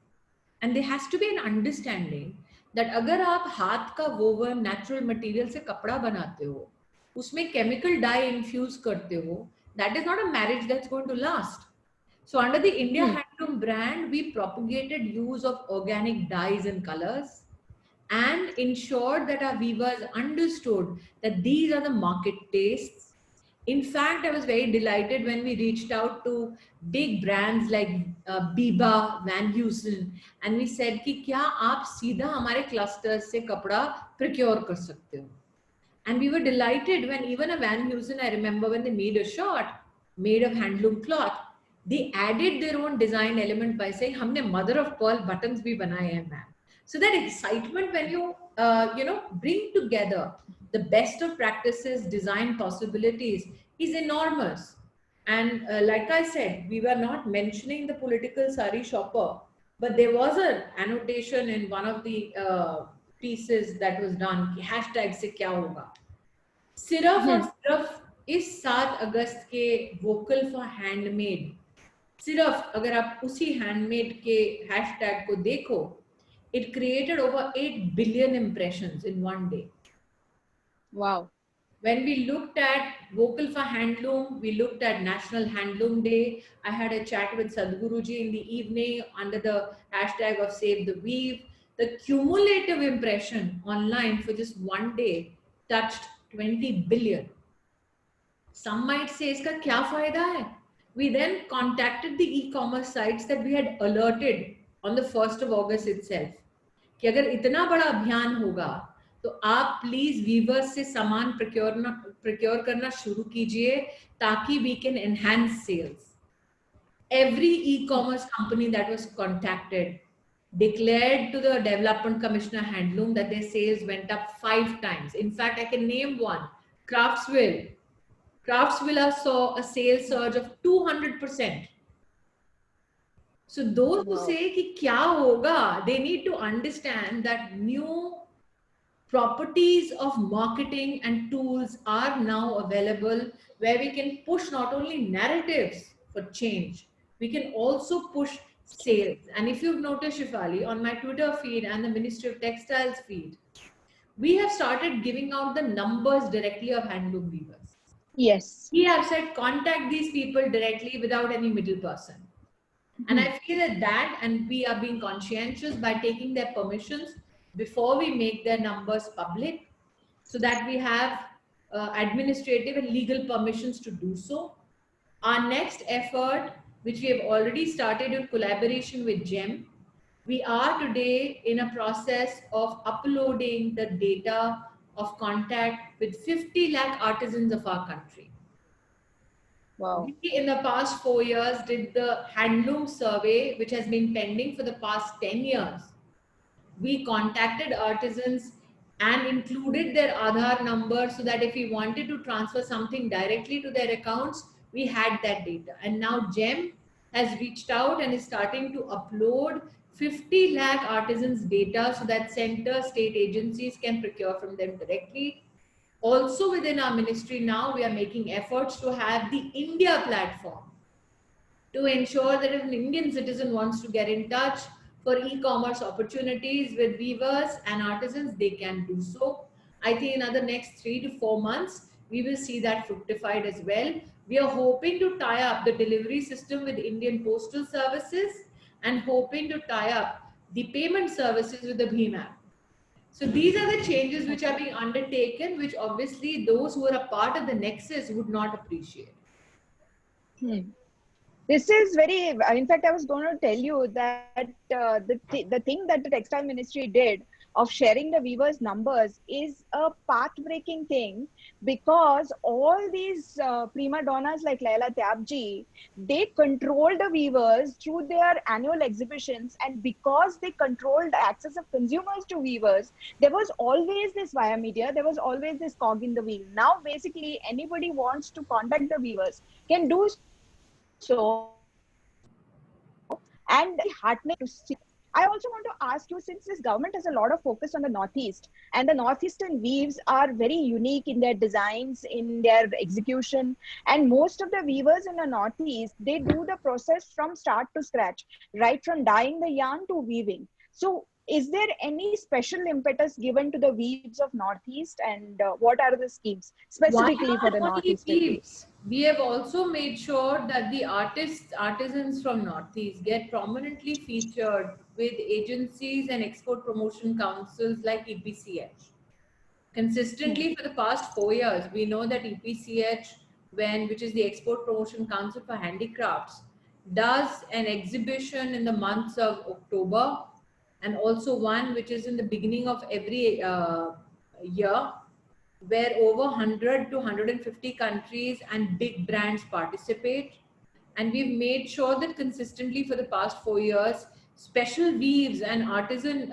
And there has to be an understanding that अगर आप हाथ का woven natural material से कपड़ा बनाते हो, उसमें chemical dye infuse करते हो, that is not a marriage that's going to last. So under the India Handloom brand, we propagated use of organic dyes and colors and ensured that our weavers understood that these are the market tastes. In fact, I was very delighted when we reached out to big brands like Biba, Van Heusen, and we said कि क्या आप सीधा हमारे clusters से कपड़ा procure कर सकते हो? And we were delighted when even a Van Heusen, I remember when they made a shirt made of handloom cloth, they added their own design element by saying हमने mother of pearl buttons भी बनाए हैं ma'am. So that excitement when you bring together the best of practices, design possibilities, is enormous. And like I said, we were not mentioning the political sari shopper, but there was an annotation in one of the pieces that was done, hashtag se kya hoga. सिर्फ और सिर्फ इस 7 अगस्त के vocal for handmade, सिर्फ अगर आप उसी handmade के हैशटैग को देखो, it created over 8 billion impressions in one day. Wow. When we looked at Vocal for Handloom, we looked at National Handloom Day. I had a chat with Sadhguruji in the evening under the hashtag of Save the Weave. The cumulative impression online for just one day touched 20 billion. Some might say, iska kya fayda hai? We then contacted the e-commerce sites that we had alerted on the 1st of August itself. कि अगर इतना बड़ा अभियान होगा तो आप please viewers से सामान प्रोक्योर करना शुरू कीजिए ताकि we can enhance sales. Every e-commerce company that was contacted declared to the Development Commissioner Handloom that their sales went up 5 times. In fact, I can name one, Craftsville. Craftsville saw a sales surge of 200%. So those who say कि क्या होगा, they need to understand that new properties of marketing and tools are now available where we can push not only narratives for change, we can also push sales. And if you've noticed, Shifali, on my Twitter feed and the Ministry of Textiles feed, we have started giving out the numbers directly of handloom weavers. Yes. We have said contact these people directly without any middle person. And I feel that and we are being conscientious by taking their permissions before we make their numbers public so that we have administrative and legal permissions to do so. Our next effort, which we have already started in collaboration with GEM, we are today in a process of uploading the data of contact with 50 lakh artisans of our country. Wow. We, in the past 4 years, did the handloom survey, which has been pending for the past 10 years. We contacted artisans and included their Aadhaar number so that if we wanted to transfer something directly to their accounts, we had that data. And now GEM has reached out and is starting to upload 50 lakh artisans data so that center state agencies can procure from them directly. Also within our ministry now, we are making efforts to have the India platform to ensure that if an Indian citizen wants to get in touch for e-commerce opportunities with weavers and artisans, they can do so. I think in the next 3 to 4 months, we will see that fructified as well. We are hoping to tie up the delivery system with Indian Postal Services and hoping to tie up the payment services with the Bhim app. So these are the changes which are being undertaken, which obviously those who are a part of the nexus would not appreciate. This is very, in fact, I was going to tell you that the thing that the textile ministry did of sharing the weavers' numbers is a path-breaking thing, because all these prima donnas like Laila Tyabji, they control the weavers through their annual exhibitions, and because they controlled the access of consumers to weavers, there was always this via media, there was always this cog in the wheel. Now, basically, anybody wants to contact the weavers can do so, and heartening to see. I also want to ask you, since this government has a lot of focus on the Northeast, and the Northeastern weaves are very unique in their designs, in their execution, and most of the weavers in the Northeast, they do the process from start to scratch, right from dyeing the yarn to weaving. So is there any special impetus given to the weaves of Northeast, and what are the schemes specifically for the Northeastern weaves? We have also made sure that the artisans from Northeast get prominently featured with agencies and export promotion councils like EPCH. Consistently for the past 4 years, we know that EPCH, which is the Export Promotion Council for Handicrafts, does an exhibition in the months of October, and also one which is in the beginning of every year, where over 100 to 150 countries and big brands participate. And we've made sure that consistently for the past 4 years, special weaves and artisan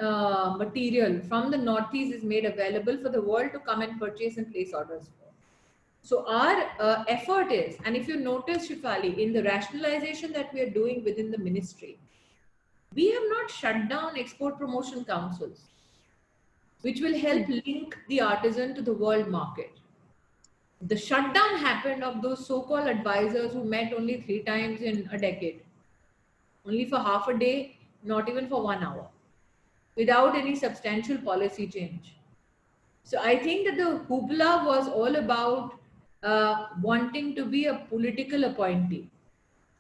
material from the Northeast is made available for the world to come and purchase and place orders for. So our effort is, and if you notice, Shifali, in the rationalization that we are doing within the ministry, we have not shut down export promotion councils, which will help link the artisan to the world market. The shutdown happened of those so-called advisors who met only 3 times in a decade, only for half a day, not even for 1 hour, without any substantial policy change. So I think that the hoopla was all about wanting to be a political appointee.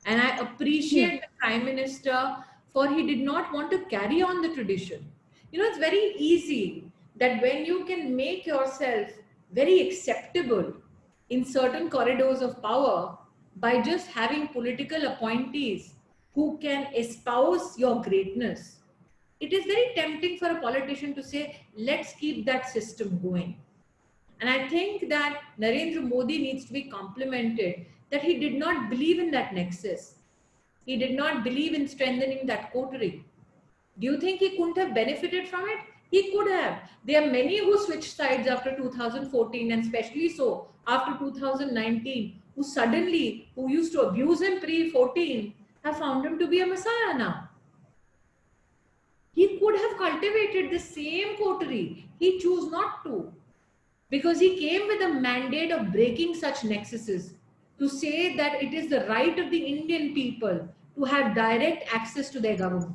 And I appreciate the Prime Minister for he did not want to carry on the tradition. You know, it's very easy that when you can make yourself very acceptable in certain corridors of power by just having political appointees who can espouse your greatness, it is very tempting for a politician to say, let's keep that system going. And I think that Narendra Modi needs to be complimented that he did not believe in that nexus. He did not believe in strengthening that coterie. Do you think he couldn't have benefited from it? He could have. There are many who switched sides after 2014 and especially so after 2019 who suddenly, who used to abuse him pre-14 have found him to be a messiah now. He could have cultivated the same coterie. He chose not to because he came with a mandate of breaking such nexuses to say that it is the right of the Indian people to have direct access to their government.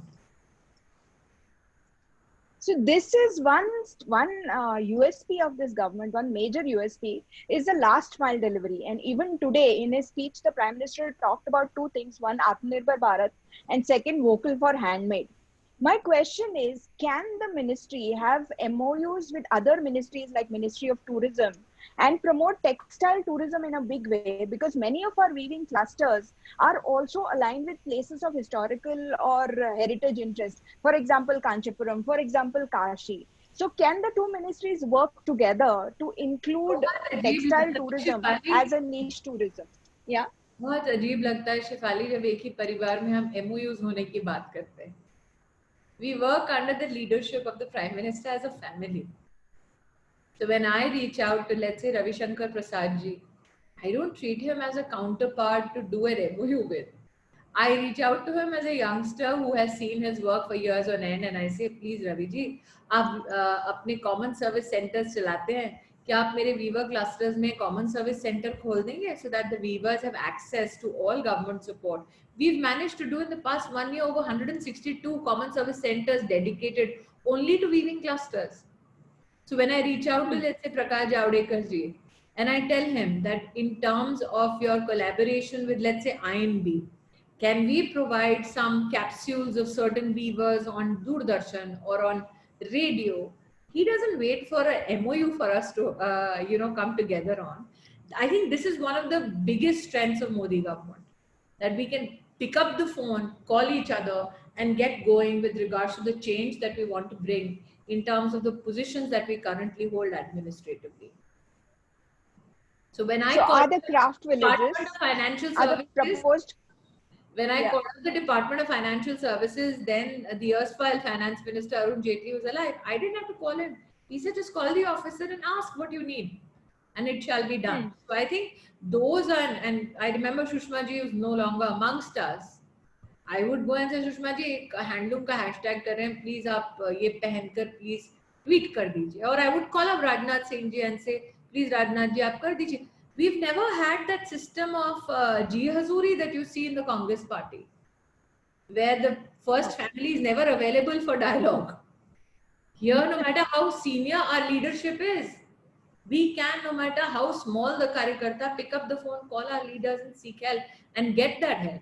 So this is one USP of this government. One major USP is the last mile delivery. And even today, in his speech, the Prime Minister talked about two things: one, Atmanirbhar Bharat, and second, vocal for handmade. My question is, can the ministry have MOUs with other ministries like Ministry of Tourism and promote textile tourism in a big way? Because many of our weaving clusters are also aligned with places of historical or heritage interest. For example, Kanchipuram, for example, Kashi. So can the two ministries work together to include textile tourism as a niche tourism? Yeah. बहुत अजीब लगता है शिफाली जब एक ही परिवार में हम MOUs होने की बात करते हैं. We work under the leadership of the Prime Minister as a family. So when I reach out to, let's say, Ravi Shankar Prasad ji, I don't treat him as a counterpart to do an MOU with. I reach out to him as a youngster who has seen his work for years on end, and I say, please Ravi ji, आप अपने common service centers चलाते हैं, क्या आप मेरे weaver clusters में common service center खोल देंगे so that the weavers have access to all government support. We've managed to do in the past 1 year over 162 common service centers dedicated only to weaving clusters. So when I reach out to, let's say, Prakash Javadekar ji, and I tell him that in terms of your collaboration with, let's say, INB, can we provide some capsules of certain weavers on Doordarshan or on radio? He doesn't wait for a MOU for us to, come together on. I think this is one of the biggest strengths of Modi government, that we can pick up the phone, call each other, and get going with regards to the change that we want to bring in terms of the positions that we currently hold administratively. So when I call are the craft villages, Department of Financial Services, when I called the Department of Financial Services, then the erstwhile Finance Minister Arun Jaitley was alive. I didn't have to call him. He said, just call the officer and ask what you need, and it shall be done. So I think those are, and I remember Sushma ji was no longer amongst us. I would go and say, Sushma ji एक handloom का hashtag करें please, आप ये पहनकर please tweet कर दीजिए. और I would call up Rajnath Singh ji and say, please Rajnath ji आप कर दीजिए. We've never had that system of Ji Hazuri that you see in the Congress party, where the first family is never available for dialogue. Here, no matter how senior our leadership is, we can, no matter how small the Karyakarta, pick up the phone, call our leaders and seek help and get that help.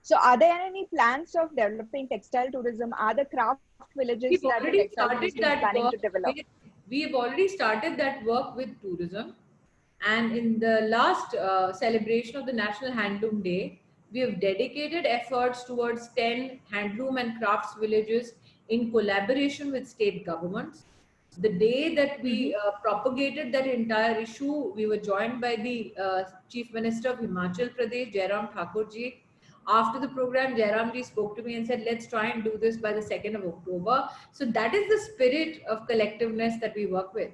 So are there any plans of developing textile tourism? Are the craft villages We've that the already textile started industry is that planning work. to develop? We have already started that work with tourism. And in the last celebration of the National Handloom Day, we have dedicated efforts towards 10 handloom and crafts villages in collaboration with state governments. The day that we propagated that entire issue, we were joined by the Chief Minister of Himachal Pradesh, Jairam Thakur ji. After the program, Jairam ji spoke to me and said, let's try and do this by the 2nd of October. So that is the spirit of collectiveness that we work with.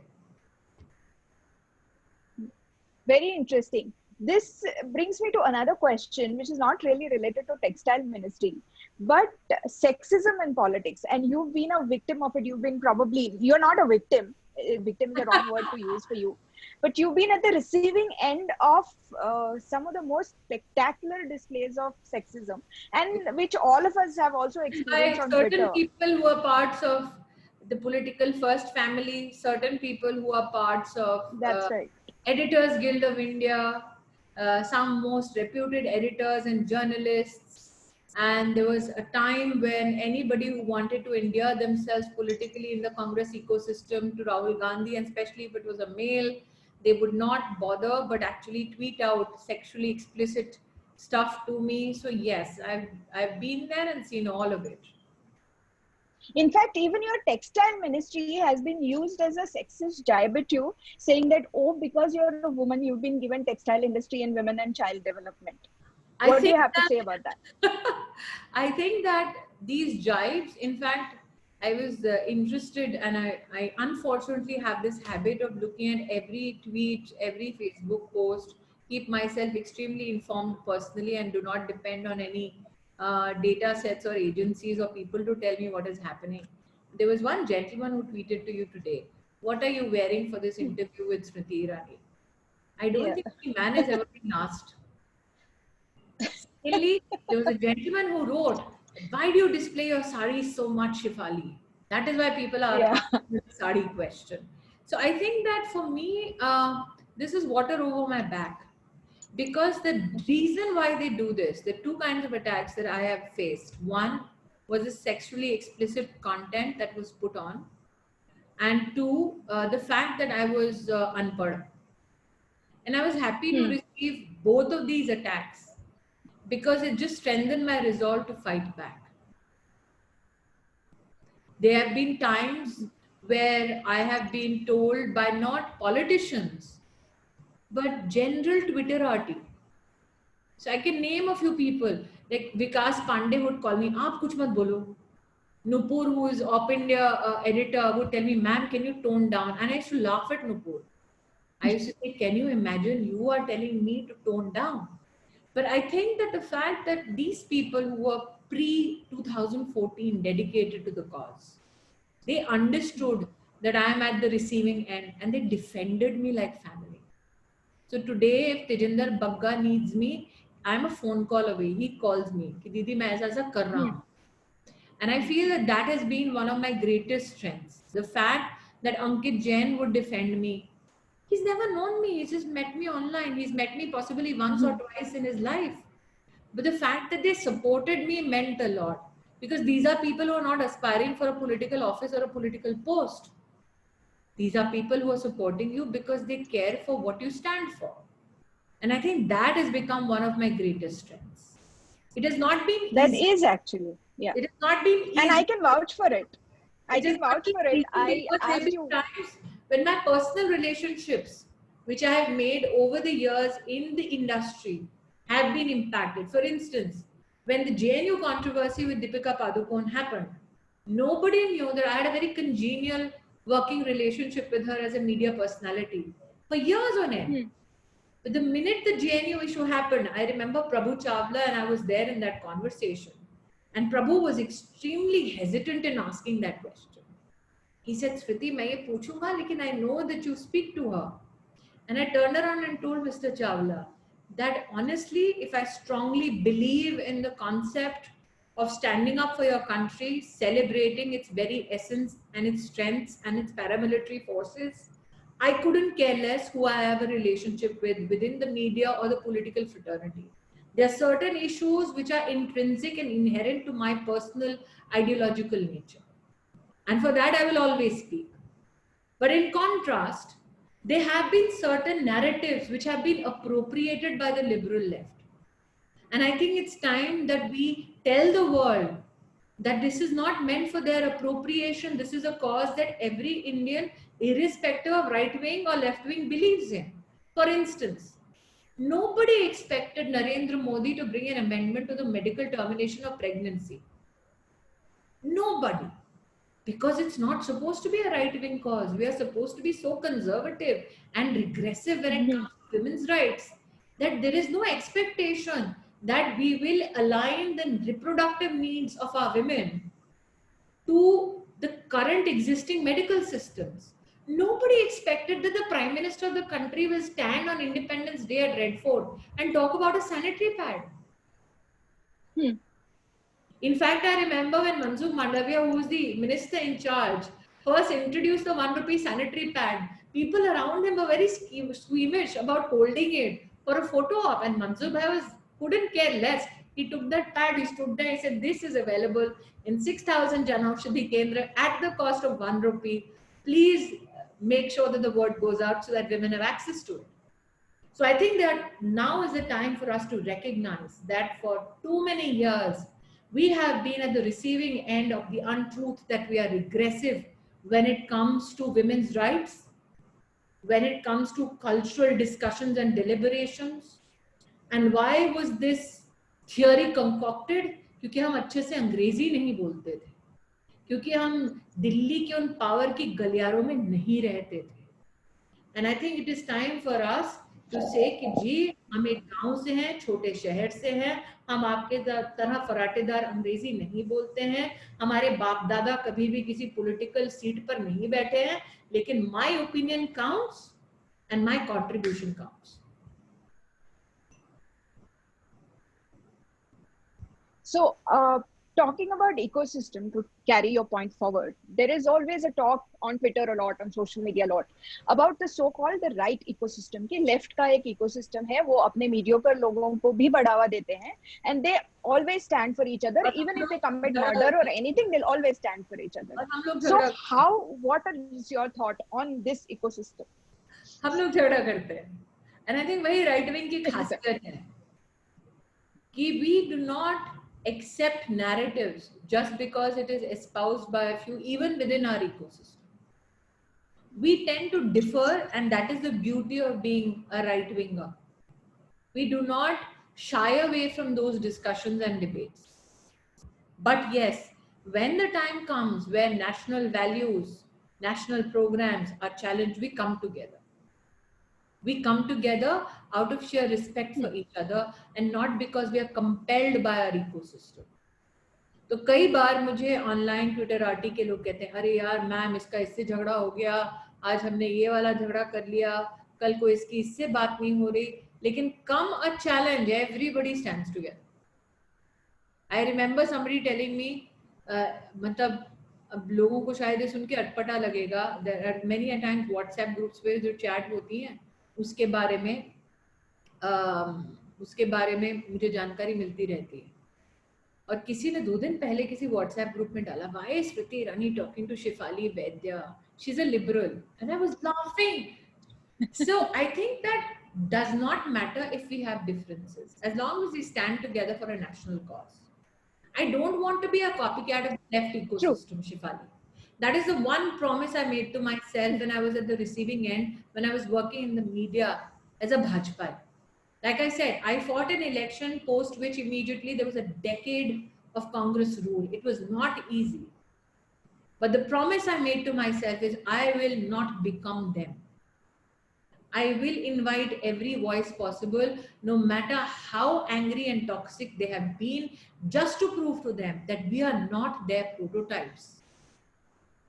Very interesting. This brings me to another question, which is not really related to textile ministry, but sexism in politics. And you've been a victim of it. You've been probably, you're not a victim. Victim is the wrong word to use for you. But you've been at the receiving end of some of the most spectacular displays of sexism, and which all of us have also experienced By on certain Twitter. people who are parts of the political first family, certain people who are parts of That's right. Editors Guild of India, some most reputed editors and journalists. And there was a time when anybody who wanted to endear themselves politically in the Congress ecosystem to Rahul Gandhi, and especially if it was a male, they would not bother but actually tweet out sexually explicit stuff to me. So yes, I've been there and seen all of it. In fact, even your textile ministry has been used as a sexist jab at you, saying that, oh, because you're a woman, you've been given textile industry and women and child development. I What do think you have to that say about that? I think that these jibes, in fact, I was interested, and I unfortunately have this habit of looking at every tweet, every Facebook post, keep myself extremely informed personally, and do not depend on any data sets or agencies or people to tell me what is happening. There was one gentleman who tweeted to you today, "What are you wearing for this interview with Smriti Irani?" I don't Yeah. think any man has ever been asked. Secondly, there was a gentleman who wrote, "Why do you display your sari so much, Shifali?" That is why people are Yeah. asking the sari question. So I think that for me, this is water over my back. Because the reason why they do this, the two kinds of attacks that I have faced. One was the sexually explicit content that was put on, and two, the fact that I was unpad. And I was happy to Hmm. receive both of these attacks because it just strengthened my resolve to fight back. There have been times where I have been told by not politicians, but general Twitterati. So I can name a few people. Like Vikas Pandey would call me, "Aap kuch mat bolo." Nupur, who is Op India editor, would tell me, "Ma'am, can you tone down?" And I used to laugh at Nupur. I used to say, "Can you imagine you are telling me to tone down?" But I think that the fact that these people who were pre 2014 dedicated to the cause, they understood that I am at the receiving end and they defended me like family. So today, if Tejinder Bagga needs me, I'm a phone call away. He calls me, कि दीदी मैं ऐसा ऐसा कर रहा Hmm. हूँ. And I feel that that has been one of my greatest strengths. The fact that Ankit Jain would defend me. He's never known me. He's just met me online. He's met me possibly once or Hmm. twice in his life. But the fact that they supported me meant a lot, because these are people who are not aspiring for a political office or a political post. These are people who are supporting you because they care for what you stand for. And I think that has become one of my greatest strengths. It has not been That easy. is actually, yeah. It has not been And I easy. can vouch for it. I It has can not vouch been for it. easy because there have As been you, times when my personal relationships, which I have made over the years in the industry, have been impacted. For instance, when the JNU controversy with Deepika Padukone happened, nobody knew that I had a very congenial working relationship with her as a media personality for years on end. hmm. But the minute the JNU issue happened, I remember Prabhu Chawla and I was there in that conversation. And Prabhu was extremely hesitant in asking that question. He said, "Smriti, मैं ये पूछूंगा, लेकिन I know that you speak to her." And I turned around and told Mr. Chawla that honestly, if I strongly believe in the concept of standing up for your country, celebrating its very essence and its strengths and its paramilitary forces, I couldn't care less who I have a relationship with within the media or the political fraternity. There are certain issues which are intrinsic and inherent to my personal ideological nature. And for that, I will always speak. But in contrast, there have been certain narratives which have been appropriated by the liberal left. And I think it's time that we tell the world that this is not meant for their appropriation. This is a cause that every Indian, irrespective of right wing or left wing, believes in. For instance, nobody expected Narendra Modi to bring an amendment to the medical termination of pregnancy. Nobody. because it's not supposed to be a right-wing cause. We are supposed to be so conservative and regressive when it comes to women's rights that there is no expectation that we will align the reproductive needs of our women to the current existing medical systems. Nobody expected that the Prime Minister of the country will stand on Independence Day at Red Fort and talk about a sanitary pad. In fact, I remember when Mansukh Mandavia, who was the minister in charge, first introduced the 1 rupee sanitary pad, people around him were very squeamish about holding it for a photo op, and Mansukh Bhai couldn't care less. He took that pad, he stood there, he said, this is available in 6,000 Janaushadhi Kendra at the cost of 1 rupee. Please make sure that the word goes out so that women have access to it. So I think that now is the time for us to recognize that for too many years, we have been at the receiving end of the untruth that we are regressive when it comes to women's rights, when it comes to cultural discussions and deliberations. And why was this theory concocted? क्योंकि हम अच्छे से अंग्रेजी नहीं बोलते थे, क्योंकि हम दिल्ली के उन पावर की गलियारों में नहीं रहते थे. And I think it is time for us to say कि जी हम एक गांव से हैं, छोटे शहर से हैं, हम आपके तरह फराटेदार अंग्रेजी नहीं बोलते हैं, हमारे बाप दादा कभी भी किसी पॉलिटिकल सीट पर नहीं बैठे हैं, लेकिन my opinion counts and my contribution counts. So, talking about ecosystem, to carry your point forward, there is always a talk on Twitter a lot, on social media a lot, about the so-called the right ecosystem. कि left का एक ecosystem है, वो अपने mediocre लोगों को भी बढ़ावा देते हैं, and they always stand for each other, even if they commit murder or anything, they'll always stand for each other. So, what is your thought on this ecosystem? हम लोग झगड़ा करते हैं, and I think वही right wing की खासियत है कि we do not accept narratives just because it is espoused by a few, even within our ecosystem. We tend to differ, and that is the beauty of being a right winger. We do not shy away from those discussions and debates. But yes, when the time comes where national values, national programs are challenged, we come together. We come together out of sheer respect for each other and not because we are compelled by our ecosystem. तो कई बार मुझे online Twitter RT के लोग कहते हैं, अरे यार ma'am इसका इससे झगड़ा हो गया, आज हमने ये वाला झगड़ा कर लिया, कल को इसकी इससे बात नहीं हो रही, लेकिन come a challenge, everybody stands together. I remember somebody telling me, मतलब अब लोगों को शायद सुन के अटपटा लगेगा, there are many a times WhatsApp groups पे जो चैट होती हैं उसके बारे में मुझे जानकारी मिलती रहती है. और किसी ने 2 दिन पहले किसी WhatsApp ग्रुप में डाला, why is Smriti Irani talking to Shefali Vaidya? She's a liberal. And I was laughing. So I think that does not matter if we have differences, as long as we stand together for a national cause. I don't want to be a copycat of the left ecosystem, Shefali. That is the one promise I made to myself when I was at the receiving end, when I was working in the media as a Bhajpai. Like I said, I fought an election post which immediately there was a decade of Congress rule. It was not easy. But the promise I made to myself is I will not become them. I will invite every voice possible, no matter how angry and toxic they have been, just to prove to them that we are not their prototypes.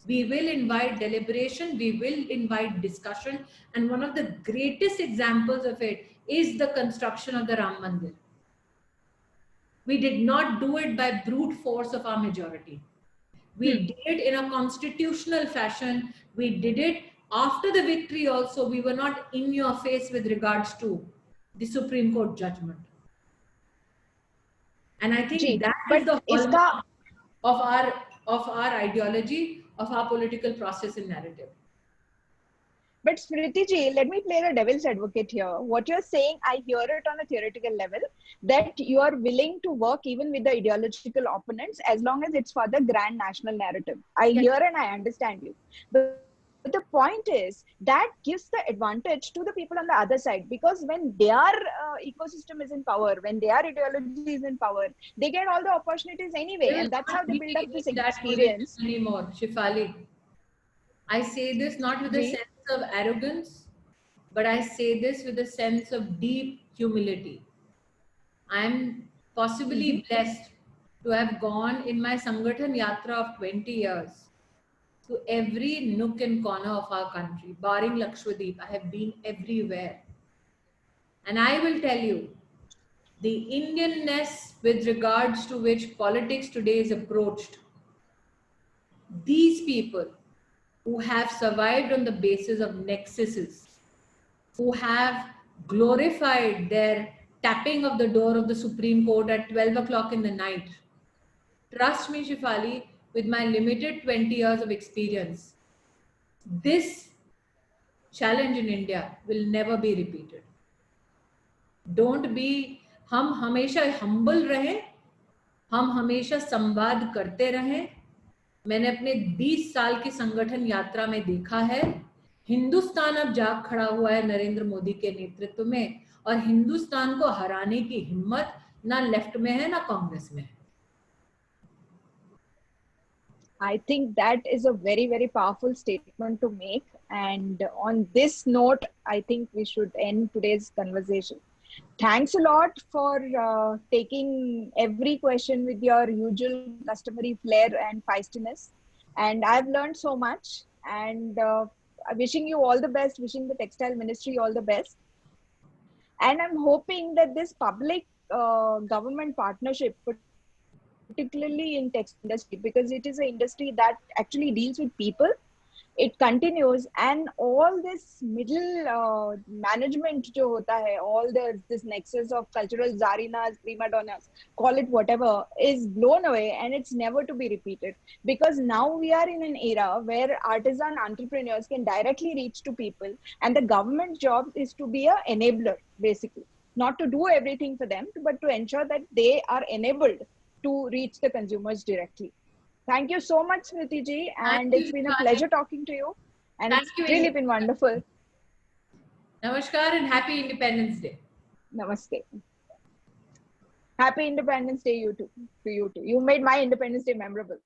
We will invite deliberation, we will invite discussion, and one of the greatest examples of it is the construction of the Ram Mandir. We did not do it by brute force of our majority. We did it in a constitutional fashion. We did it after the victory also. We were not in your face with regards to the Supreme Court judgment. And I think that is the hallmark of our ideology, of our political process and narrative. But Smriti ji, let me play the devil's advocate here. What you're saying, I hear it on a theoretical level, that you are willing to work even with the ideological opponents as long as it's for the grand national narrative. I hear and I understand you. But But the point is that gives the advantage to the people on the other side, because when their ecosystem is in power, when their ideology is in power, they get all the opportunities anyway, They and will that's how not they be build up this in that position experience. anymore, Shifali. I say this not with a Ji. sense of arrogance, but I say this with a sense of deep humility. I am possibly Mm-hmm. blessed to have gone in my Sangathan Yatra of 20 years to every nook and corner of our country, barring Lakshadweep. I have been everywhere. And I will tell you, the Indianness with regards to which politics today is approached, these people who have survived on the basis of nexuses, who have glorified their tapping of the door of the Supreme Court at 12 o'clock in the night. Trust me, Shifali, with my limited 20 years of experience, this challenge in India will never be repeated. Don't be, हम हमेशा humble रहें, हम हमेशा संवाद करते रहें. मैंने अपने 20 साल की संगठन यात्रा में देखा है, हिंदुस्तान अब जाग खड़ा हुआ है नरेंद्र मोदी के नेतृत्व में, और हिंदुस्तान को हराने की हिम्मत ना लेफ्ट में है ना कांग्रेस में है. I think that is a very, very powerful statement to make. And on this note, I think we should end today's conversation. Thanks a lot for taking every question with your usual customary flair and feistiness. And I've learned so much. And wishing you all the best, wishing the Textile Ministry all the best. And I'm hoping that this public government partnership, particularly in textile industry, because it is an industry that actually deals with people, it continues, and all this middle management jo hota hai, all this nexus of cultural zarinas, prima donnas, call it whatever, is blown away, and it's never to be repeated, because now we are in an era where artisan entrepreneurs can directly reach to people, and the government job is to be a enabler, basically, not to do everything for them, but to ensure that they are enabled to reach the consumers directly. Thank you so much, Smriti ji, Thank and you, it's been a Shifali. pleasure talking to you. And Thank it's you, really India. been wonderful. Namaskar and happy Independence Day. Namaste. Happy Independence Day, you too. To you too. You made my Independence Day memorable.